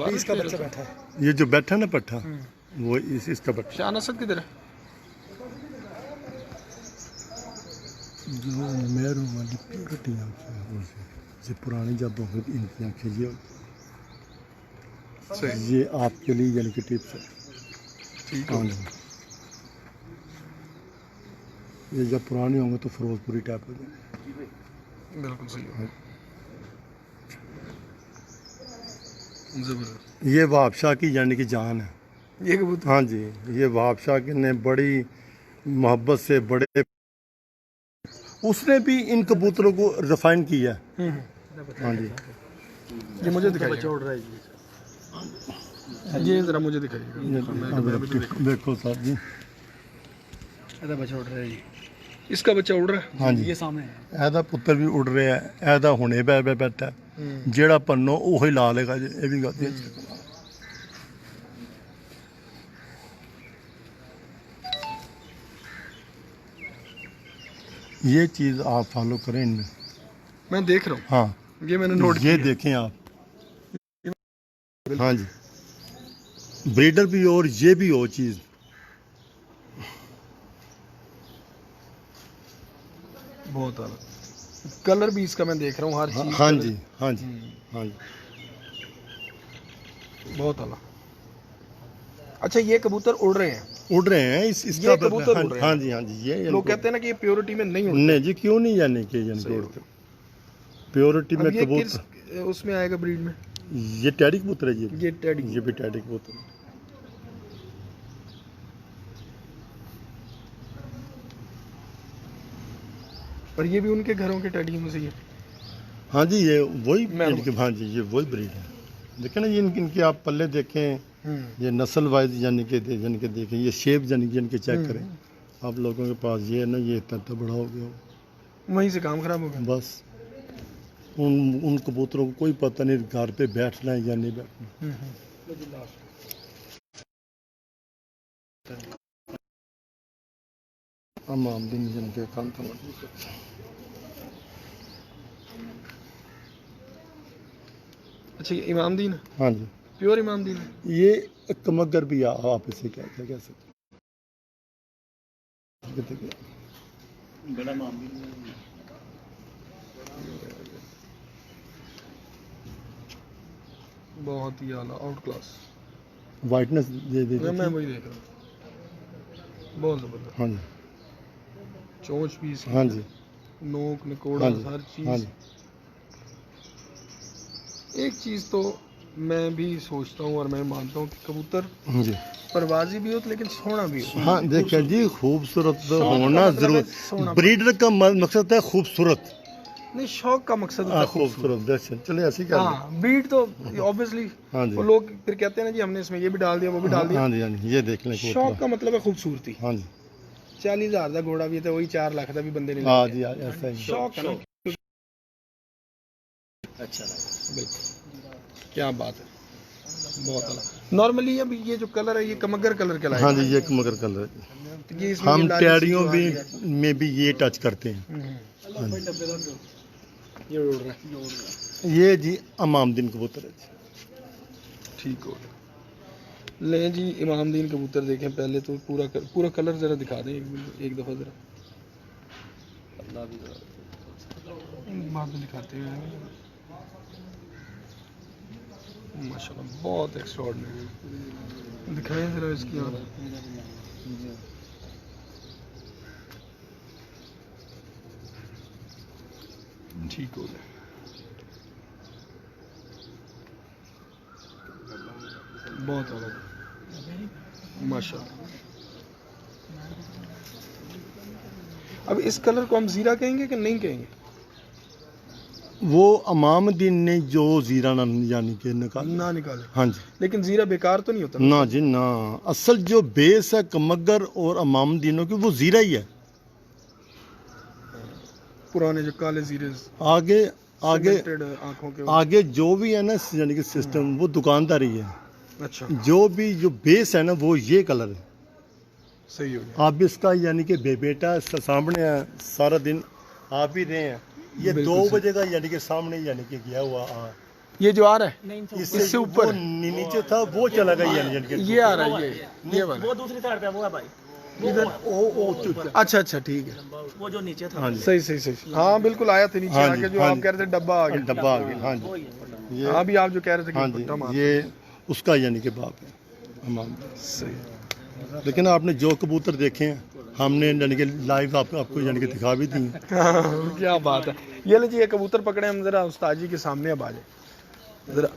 इसका बच्चा बैठा है। ये जो बैठा ना पट्ठा वो इसका बच्चा। शान असद किधर है? जो मेहरू वाली प्योरिटी आंखें हैं उनसे, ये पुरानी जब होगी इनकी आंखें ये आपके लिए यानी कि टिप्स है। ठीक हाँ है। जी, ये जब पुरानी होंगे तो फिरोजपुरी टाइप हो जाएंगे। बिल्कुल सही हो। जबरदस्त। ये बादशाह की यानी कि जान है। ये कबूतर हाँ जी, ये बादशाह ने बड़ी मोहब्बत से बड़े उसने भी इन कबूतरों को रिफाइन किया है। हाँ जी, ये मुझे दिखाइए, उड़ रहा है जी। ये जरा मुझे दिखाइएगा। देखो सर जी, बच्चा उड़ रहा है जी। इसका बच्चा उड़ रहा है। हाँ जी, ये सामने है। ऐदा पुत्र भी उड़ रहा है, ऐदा हुणे बैठा है, जेड़ा पन्नो वो ही ला लेगा जी, ये भी गलती है। ये चीज़ आप फॉलो करें इनमें। मैं देख रहा हूँ। हाँ, ये मैंने नोट ये किया। देखें आप। हाँ जी, ब्रीडर भी और ये भी हो चीज़। बहुत आला कलर भी इसका मैं देख रहा हूँ हर चीज। हाँ जी, हाँ जी, हाँ जी। बहुत आला। अच्छा ये कबूतर उड़ रहे हैं। उड़ रहे हैं इसका ये कबूतर हाँ, उड़ रहे हैं। हाँ जी, हाँ जी। ये लोग कहते हैं ना कि ये प्योरिटी में नहीं उड़ते। नहीं जी, क्यों नहीं यानी कि उड़ते। प्योरिटी में अब ये कबूतर किस उसमें आएगा ब्रीड में? ये टैडी कबूतर है जी, ये टैडी। ये भी टैडी कबूतर। और ये भी उनके घरों के टैडी में से ही है। हाँ जी, ये वही मैं- इनके, हाँ जी, ये वही ब्रीड है। देखें ना ये इनके आप पल्ले देखें, ये नस्ल वाइज यानी कि देखें, ये शेप यानी कि इनके चेक करें। आप लोगों के पास ये है ना, ये इतना बड़ा हो गया, वहीं से काम खराब हो गया। बस उन कबूतरों को कोई पता नहीं घर पे बैठना है या नहीं बैठना। हम दिन जिनके काम था। अच्छा ये इमाम दीन है? हाँ जी, प्योर इमाम दीन है। ये कमगर भी आप इसे क्या कह सकते हैं। बड़ा मामला बहुत ही आला आउट क्लास। वाइटनेस दे दे मैं वही देख रहा हूँ। बहुत जबरदस्त। हाँ जी, चोंच भी इसकी, हाँ जी, नोक निकोड़ा हाँ जी, हर हाँ चीज। जी। एक चीज तो मैं भी सोचता हूँ और मैं मानता हूँ कि कबूतर जी, परवाजी भी हो लेकिन सोना भी हो। हाँ देखिए जी, खूबसूरत शौक का होना मतलब जरूर। है सोना। ब्रीडर का मकसद है खूबसूरत। नहीं शौक का मकसद होता हाँ, है खूबसूरत। खूबसूरत। देखिए चलिए ऐसी क्या। हाँ ब्रीड तो ऑब्वियसली हाँ जी, वो लोग फिर कहते हैं ना जी हमने इसमें ये भी डाल दिया वो भी डाल दिया। हाँ जी, हाँ जी, ये देख लें शौक कबूतर। का मतलब है खूबसूरती। हाँ जी, 40,000 का घोड़ा भी है तो वही 4 लाख का भी बंदे ने हाँ लिया। जी, ऐसा ही। शौक है ना। अच्छा लगा। बिल्कुल क्या बात है। बहुत अला। नॉर्मली अभी ये जो कलर है ये कमगर कलर के लाए हाँ जी, ये मगर कलर तो ये इसमें हम ये लाली टैरियों सी जो आ गया। में भी ये टच करते हैं। ये उड़ रहा है, ये जी अमामदीन कबूतर है जी। ठीक हो गया। ले जी इमामदीन कबूतर देखें पहले तो पूरा कलर जरा दिखा दें एक दफ़ा जरा बाद में दिखाते हैं। माशाल्लाह बहुत एक्स्ट्राऑर्डिनरी, दिखाएं जरा इसकी और ठीक हो गया। बहुत अलग माशाल्लाह। अब इस कलर को हम जीरा कहेंगे कि नहीं कहेंगे? वो अमामदीन ने जो जीरा ना यानी कि निकाला। ना निकाले, हाँ जी। लेकिन जीरा बेकार तो नहीं होता ना जी ना, असल जो बेस है कमगर और अमामदीनों की वो जीरा ही है। पुराने जो काले जीरे आगे आगे cemented आंखों के आगे जो भी है ना यानी कि सिस्टम वो दुकानदारी है। अच्छा जो भी जो बेस है ना वो ये कलर है। सही हो गया। आप इसका यानी कि बेटा सामने है, सारा दिन आप ही रहे हैं। ये बिल्कुल 2 सही। बजे का यानी कि सामने यानी कि गया हुआ ये जो आ रहा है इससे ऊपर वो नीचे था वो चला गया यानी कि ये आ रहा है ये वाला वो दूसरी साइड पे वो है भाई, इधर ओ अच्छा ठीक है। वो जो नीचे था। हाँ जी, सही हाँ बिल्कुल आया था नीचे हाँ आके जी, जो हाँ आप जी। कह रहे थे डब्बा आ गया। डब्बा आ गया। हाँ जी, ये हाँ भी आप जो कह रहे थे हाँ कि जी, भुट्टा मार ये उसका यानी कि बाप है अमाम। सही। लेकिन आपने जो कबूतर देखे हैं हमने यानी कि लाइव आपको यानी कि दिखा भी दी। हाँ, क्या बात है। ये ले जी ये कबूतर पकड़े हम जरा उस्ताद जी के सामने अब आ जाए जरा।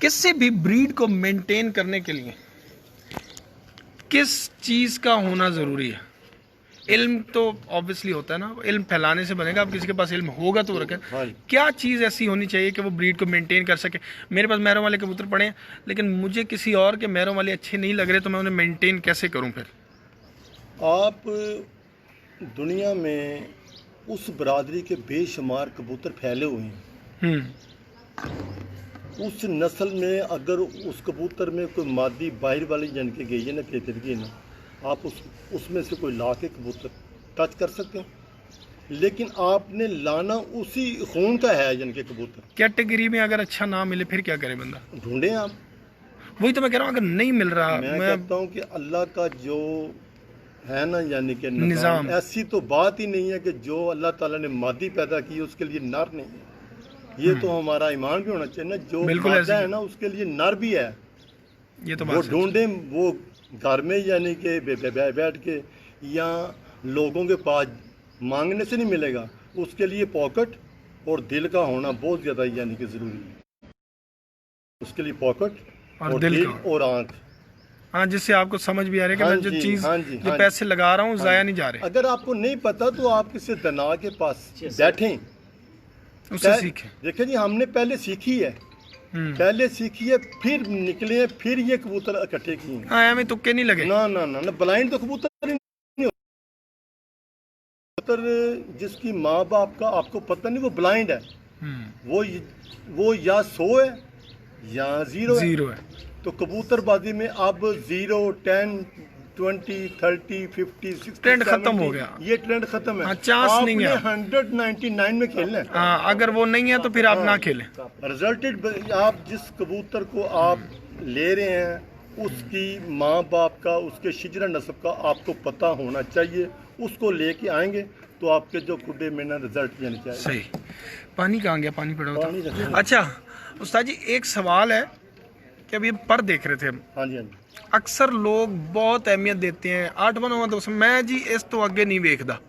किसी भी ब्रीड को मेंटेन करने के लिए किस चीज़ का होना ज़रूरी है? इल्म तो ऑब्वियसली होता है ना, इल्म फैलाने से बनेगा। अब किसी के पास इल्म होगा तो वो रखे। हाँ जी। क्या चीज़ ऐसी होनी चाहिए कि वो ब्रीड को मेंटेन कर सके? मेरे पास मैरों वाले कबूतर पड़े हैं लेकिन मुझे किसी और के मैरों वाले अच्छे नहीं लग रहे तो मैं उन्हें मेंटेन कैसे करूं फिर? आप दुनिया में उस बरादरी के बेशुमार कबूतर फैले हुए हैं। उस नस्ल में अगर उस कबूतर में कोई मादी बाहर वाली जन के गई है ना पेचीदगी ना, आप उसमें से कोई ला के कबूतर टच कर सकते हैं। लेकिन आपने लाना उसी खून का है जन के कबूतर। कैटेगरी में अगर अच्छा ना मिले फिर क्या करे बंदा? ढूंढें आप। वही तो मैं कह रहा हूँ, अगर नहीं मिल रहा मैं कहता हूँ कि अल्लाह का जो है ना यानी कि निज़ाम। ऐसी तो बात ही नहीं है कि जो अल्लाह ताला ने मादी पैदा की उसके लिए नर नहीं है। ये तो हमारा ईमान भी होना चाहिए ना, जो बिल्कुल मादा ऐसे है ना उसके लिए नर भी है। ये तो वो बात सच है। ढूंढे वो घर में यानी कि बैठ के या लोगों के पास मांगने से नहीं मिलेगा। उसके लिए पॉकेट और दिल का होना बहुत ज़्यादा यानी कि ज़रूरी है। उसके लिए पॉकेट और और दिल दिल का। और आँख। हाँ, जिससे आपको समझ भी आ रहा है कि हाँ मैं जो जी, चीज़ हाँ जी, जो हाँ पैसे लगा रहा हूँ हाँ ज़ाया जी। नहीं जा रहे। अगर आपको नहीं पता तो आप किसी दना के पास बैठें, उससे सीखें। देखिए जी हमने पहले सीखी है, पहले सीखी है फिर निकले हैं, फिर ये कबूतर इकट्ठे किए हैं। हाँ हमें तुक्के नहीं लगे। ना ना ना ना ब्लाइंड तो कबूतर ही नहीं होता। कबूतर जिसकी माँ बाप का आपको पता नहीं वो ब्लाइंड है, वो या 100 है या 0 है। जीरो है। तो कबूतरबाजी में अब 0, 10, 20, 30, 50, 60 ट्रेंड खत्म 70, हो गया। ये ट्रेंड खत्म है। हाँ, चांस नहीं है। 199 में खेलना है। हाँ, अगर वो नहीं है तो फिर आप ना खेलें। रिजल्टेड आप जिस कबूतर को आप ले रहे हैं उसकी माँ बाप का, उसके शिजरा नस्ब का आपको पता होना चाहिए। उसको लेके आएंगे तो आपके जो कुड्डे में ना रिजल्ट यानी चाहिए। सही। पानी कहाँ गया? पानी पड़ा पानी होता। रखिए। अच्छा उस्ताद जी, एक सवाल है कि अभी पर देख रहे थे हम, हाँ जी हाँ जी। अक्सर लोग बहुत अहमियत देते हैं 8वां 9वां 10वां। मैं जी इस तो आगे नहीं देखता।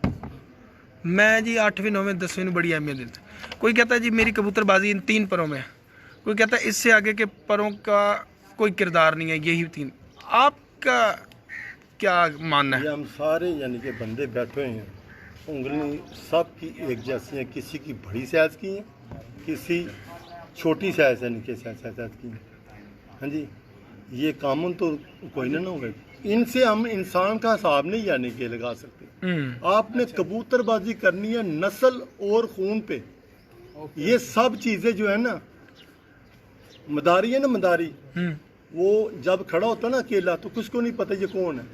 मैं जी 8वीं 9वीं 10वीं में बड़ी अहमियत देता। कोई कहता है जी मेरी कबूतरबाजी इन 3 परों में है, कोई कहता है इससे आगे के परों का कोई किरदार नहीं है, यही 3। आपका क्या मानना है? ये हम सारे यानी कि बंदे बैठे हुए हैं, उंगली सब की एक जैसी है। किसी की बड़ी साइज की है, किसी छोटी साइज यानी कि साइज की है। हाँ जी, ये कामन तो कोई ना होगा। इनसे हम इंसान का हिसाब नहीं यानी कि लगा सकते। आपने कबूतरबाजी करनी है नस्ल और खून पे। ये सब चीज़ें जो है ना मदारी है ना, मदारी, वो जब खड़ा होता है ना अकेला तो किसको नहीं पता ये कौन है।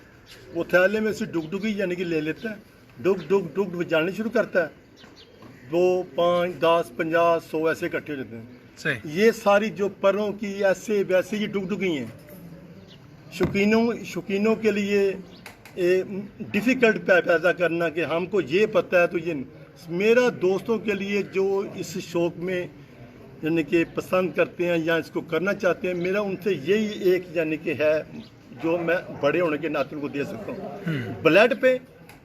वो थैले में से डुगडुगी यानी कि ले लेता है, डुग डुग डुग बजाने शुरू करता है, 2 5 10 50 100 ऐसे इकट्ठे हो जाते हैं। सही। ये सारी जो परों की ऐसे वैसे ये डुगडुगी हैं। शौकीनों के लिए डिफ़िकल्ट पैदा करना कि हमको ये पता है तो ये मेरा दोस्तों के लिए जो इस शौक़ में यानी कि पसंद करते हैं या इसको करना चाहते हैं, मेरा उनसे यही एक यानी कि है जो मैं बड़े होने के नाते उनको दे सकता हूँ। ब्लड पे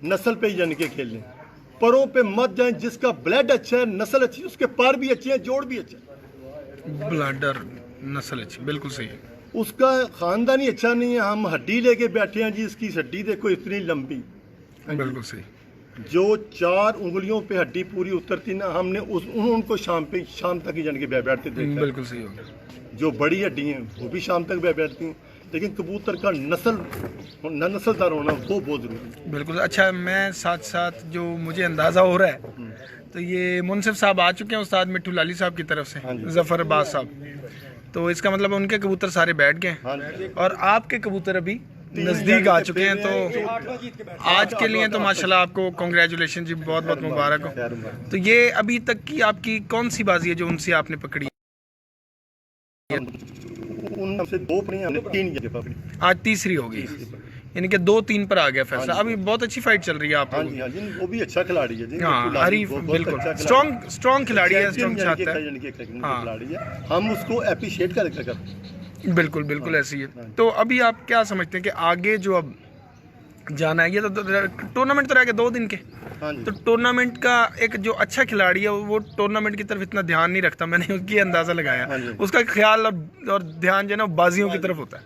नस्ल पे यानी कि खेलें, परों पे मत जाएं। जिसका ब्लड अच्छा है, नस्ल अच्छी है, उसके पर भी अच्छे हैं, जोड़ भी अच्छे हैं। ब्लड और नस्ल अच्छी, बिल्कुल सही है। उसका खानदान ही अच्छा नहीं है। हम हड्डी लेके बैठे हैं जी, इसकी हड्डी देखो इतनी लंबी, बिल्कुल सही। जो 4 उंगलियों पे हड्डी पूरी उतरती ना, हमने उनको शाम तक ही जान के बैठते देखा। बिल्कुल सही हो गया। जो बड़ी हड्डी हैं वो भी शाम तक बैठती हैं, लेकिन कबूतर का नस्लदार होना वो बहुत जरूरी है। बिल्कुल। अच्छा, मैं साथ साथ जो मुझे अंदाज़ा हो रहा है तो ये मुनसिफ साहब आ चुके हैं उस्ताद मिट्ठू लाली साहब की तरफ से, जफ़र अब्बास साहब, तो इसका मतलब उनके कबूतर सारे बैठ गए हैं और आपके कबूतर अभी नज़दीक आ चुके हैं। तो आज के लिए तो माशाल्लाह आपको कांग्रेचुलेशन जी, बहुत बहुत मुबारक हो। तो ये अभी तक की आपकी कौन सी बाजी है जो उनसे आपने पकड़ी? उनसे 2 पकड़ी, हमने 3 जगह पकड़ी, आज तीसरी होगी, यानी कि 2-3 पर आ गया फैसला। अभी बहुत अच्छी फाइट चल रही है आप हाँ जी, हाँ जी, वो भी अच्छा खिलाड़ी है जी। हाँ, हरीफ बिल्कुल स्ट्रॉन्ग खिलाड़ी है, स्ट्रॉन्ग चाहता है। खिलाड़ी है, हम उसको अप्रिशिएट करते हैं। बिल्कुल बिल्कुल ऐसी है। तो अभी आप क्या समझते हैं कि आगे जो अब जाना है, ये तो टूर्नामेंट तो रह गए 2 दिन के, तो टूर्नामेंट का एक जो अच्छा खिलाड़ी है वो टूर्नामेंट की तरफ इतना ध्यान नहीं रखता, मैंने उसकी अंदाज़ा लगाया, उसका ख्याल और ध्यान जो है ना बाजियों की तरफ होता है।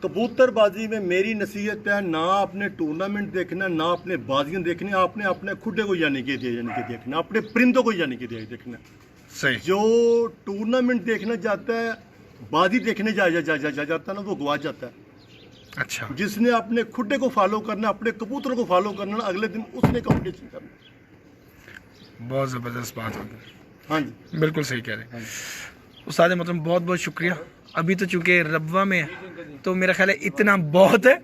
कबूतरबाजी में मेरी नसीहत है, ना आपने टूर्नामेंट देखना, ना अपने बाजियां देखनी, आपने अपने खुडे को यानी कि देखना, अपने परिंदों को यानी कि देखना। सही। जो टूर्नामेंट देखना चाहता है, बाजी देखने जाता ना, वो गवा जाता है। अच्छा। जिसने अपने खुडे को फॉलो करना, अपने कबूतरों को फॉलो करना, अगले दिन उसने कंपटीशन करना। बहुत ज़बरदस्त बात होगी। हाँ जी, बिल्कुल सही कह रहे हैं उस्ताद मोहतरम, बहुत बहुत शुक्रिया। अभी तो चूँकि रब्वा में है तो मेरा ख्याल है इतना बहुत है,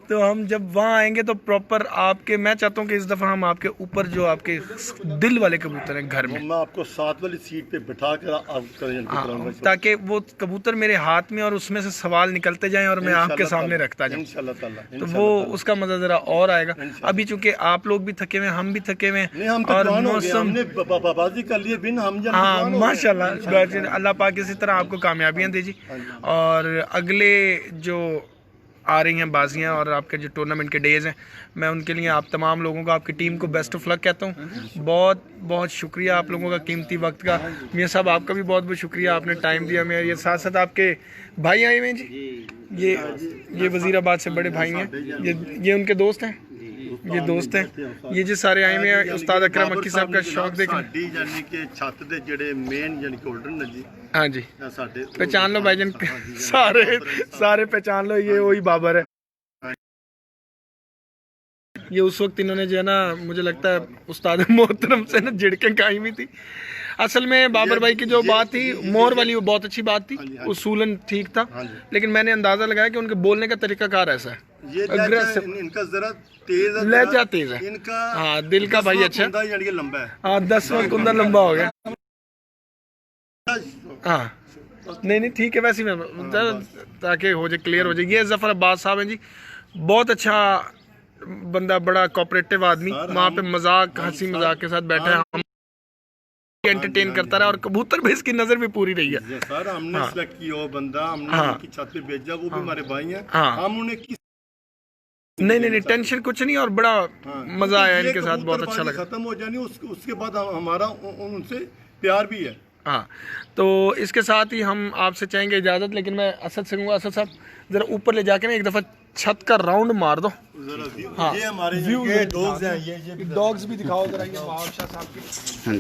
तो हम जब वहाँ आएंगे तो प्रॉपर आपके, मैं चाहता हूँ कि इस दफ़ा हम आपके ऊपर जो आपके दिल वाले कबूतर हैं घर में, मैं आपको 7 वाली सीट पे बिठा कर ताकि वो कबूतर मेरे हाथ में और उसमें से सवाल निकलते जाएं और मैं आपके सामने रखता जाऊँ, तो वो उसका मज़ा ज़रा और आएगा। अभी चूँकि आप लोग भी थके हुए हैं, हम भी थके हुए हैं और मौसम बाजी कर लिए बिन हम, हाँ माशाल्लाह, अल्लाह पाक इसी तरह आपको कामयाबियाँ दीजिए। और अगले जो आ रही हैं बाजियाँ और आपके जो टूर्नामेंट के डेज़ हैं, मैं उनके लिए आप तमाम लोगों को, आपकी टीम को बेस्ट ऑफ लक कहता हूँ। बहुत बहुत शुक्रिया आप लोगों का कीमती वक्त का। मियाँ साहब आपका भी बहुत बहुत शुक्रिया, आपने टाइम दिया मेरे। ये साथ साथ आपके भाई आए हुए हैं जी, ये वज़ीराबाद से बड़े भाई हैं, ये उनके दोस्त हैं, ये दोस्त हैं, ये जो सारे आए हुए हैं उस्ताद अकरम अक्की साहब का शौक देखने। यानी कि छत दे जेड़े मेन यानी कि होल्डर ने जी, हाँ जी, साडे पहचान लो भाईजान, सारे पहचान लो, ये वही बाबर है। ये उस वक्त इन्होंने जो है ना, मुझे लगता है उस्ताद मोहतरम से ना झिड़कें खाई हुई थी। असल में बाबर भाई की जो बात थी मोर वाली, वो बहुत अच्छी बात थी, उसूलन ठीक था, लेकिन मैंने अंदाजा लगाया कि उनके बोलने का तरीकाकार ऐसा है, ये इनका जरा तेज है, लहजा तेज है इनका, हाँ दिल का भाई अच्छा, यानी कि लंबा है, हाँ 10वां कुंदा लंबा हो गया, हाँ नहीं ठीक है, वैसे मैं ताकि हो जाए, क्लियर हो जाए। ये जफ़र अब्बास साहब हैं जी, बहुत अच्छा बंदा, बड़ा कोऑपरेटिव आदमी, वहाँ पे मजाक हंसी मजाक के साथ बैठा है, हम एंटरटेन करता रहा और कबूतर भी इसकी नजर भी पूरी रही है। सर हमने सेलेक्ट किया वो बंदा, हमने उनकी छत पे भेजा, वो भी हमारे भाई हैं, हम उन्हें नहीं टेंशन कुछ नहीं, और बड़ा मजा आया इनके साथ, बहुत अच्छा लगा। खत्म हो जानी उसके बाद हमारा उनसे प्यार भी है। हाँ, तो इसके साथ ही हम आपसे चाहेंगे इजाज़त, लेकिन मैं असद से कहूँगा, असद साहब ज़रा ऊपर ले जाके ना एक दफ़ा छत का राउंड मार दो। हाँ, ये हमारे ये डॉग्स हैं, ये डॉग्स भी दिखाओ जरा, ये बादशाह साहब के। हाँ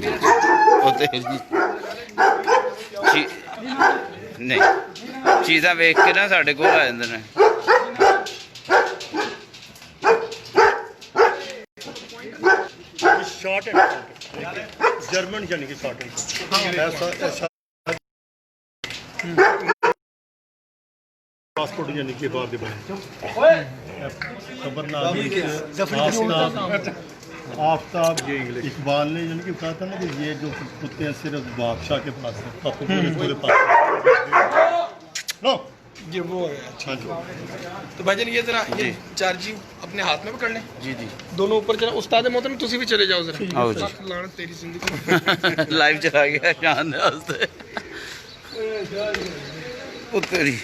जी, नहीं चीज़ां वेख के ना साढ़े कोल आ जांदे ने। शॉर्ट एंड जर्मन यानी कि शॉर्ट एंड पासपोर्ट यानी कि बाहर दे बने खबरनाक आफ्ताब इकबाल ने यानी कि कहा था ना कि ये जो कुत्ते हैं सिर्फ बादशाह के पास है, आपको पूरे पास नो ये वो है। अच्छा हाँ जी। तो भाईजान ये जरा ये चार्जिंग अपने हाथ में पकड़ लें जी जी दोनों ऊपर जरा। उस्ताद मोहतरम तुसी भी चले जाओ जरा। आओ जी। लानत तेरी जिंदगी। लाइव चला गया शान वास्ते उत्तरी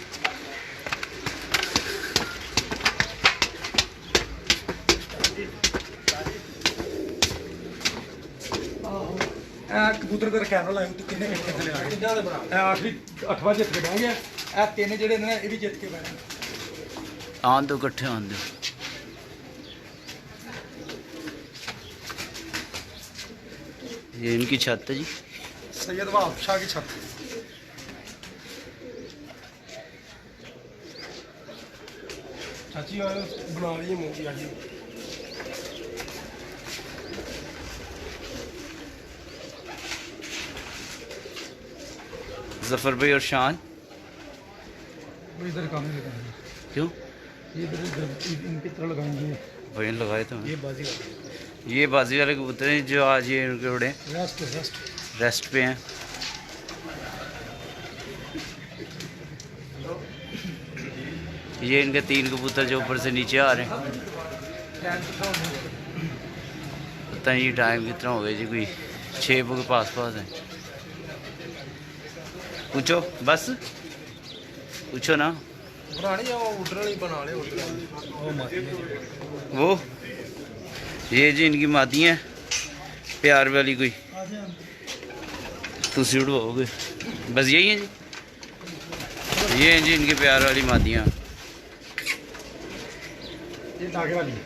कबूतर का कैमरा लाया तो किन्ने इकट्ठे चले आ गए आखिरी 8वां जित के बह गया तीन जेडे ने ये भी जित के बह गए आन दो इकट्ठे आन दो ये इनकी छत है जी सैयद वहाब शाह की छत चाची बना रही है मूवी आज। जफर भाई और शान इधर काम नहीं लगाएंगे क्यों ये इधर इनकी तरह लगाएंगे भजन लगाए तो ये बाजी ये बाजी वाले कबूतर हैं जो आज ये इनके उड़े रेस्ट रेस्ट रेस्ट पे हैं। ये इनके 3 कबूतर जो ऊपर से नीचे आ रहे हैं। पता नहीं टाइम कितना हो गया जी, कोई 6 के पास है। पूछो बस पूछो ना बनानी है वो उड़ने वाली बना ले वो ये जी इनकी मादी हैं प्यार वाली कोई तुसी उड़वाओगे बस यही है जी। ये हैं जी इनकी प्यार वाली मादियाँ। ये नागे वाली है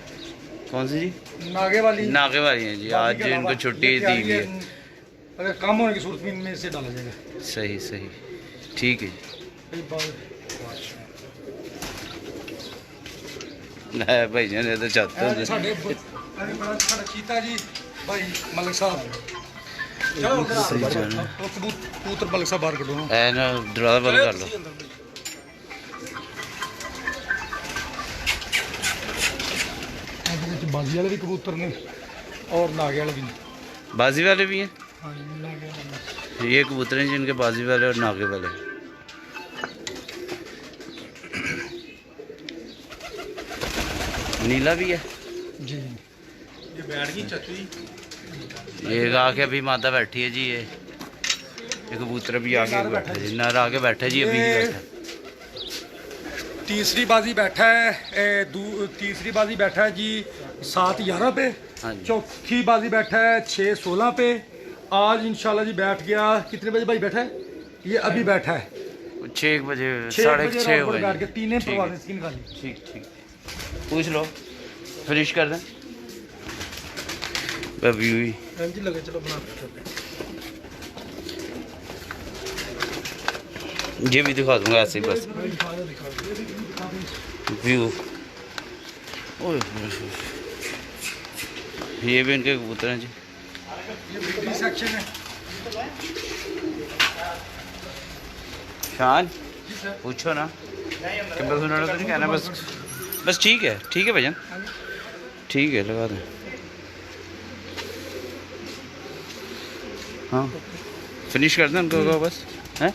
कौन सी जी नागे वाली नागे वाली हैं जी। आज जी इनको छुट्टी दी हुई है। अगर काम होने की सूरत में इनमें से डाला जाएगा सही सही ठीक है जी। भाई जान ये तो चाहते हैं साढ़े बड़ा साढ़ा चीता जी भाई मलिक साहब चलो कबूतर मलिक साहब बाहर करो ऐ ना दरवाजा बंद कर लो। बाजी वाले भी कबूतर ने और नागे वाले भी बाजी वाले भी हैं। हाँ नागे वाले ये कबूतर हैं जिनके बाजी वाले और नागे वाले। नीला भी है जी ये बैठ गई चाचू जी। ये आके अभी मादा बैठी है जी। ये कबूतर भी आगे बैठा है जी नर आगे बैठा है जी अभी नहीं बैठा। तीसरी बाजी बैठा है तीसरी बाजी बैठा है जी 7-11 पे। हाँ जी। चौथी बाजी बैठा है 6-16 पे। आज इंशाल्लाह जी बैठ गया कितने बजे भाई बैठा है ये अभी बैठा है 6 बजे 6 साढ़े बजे 6 हो बैठ के गए। तीन ठीक परवाज़ें है। इसकी निकाली। ठीक ठीक पूछ लो फिनिश कर दें अभी हुई। जी लगे चलो बना ये भी दिखा दूंगा ऐसे ही बस व्यू। ये भी इनके कबूतर हैं जी। ये ब्रीडिंग सेक्शन है शान पूछो ना कि बस उन्होंने तो नहीं कहना बस ठीक है भैया ठीक है लगा दें। हाँ फिनिश कर दें उनको बस हैं।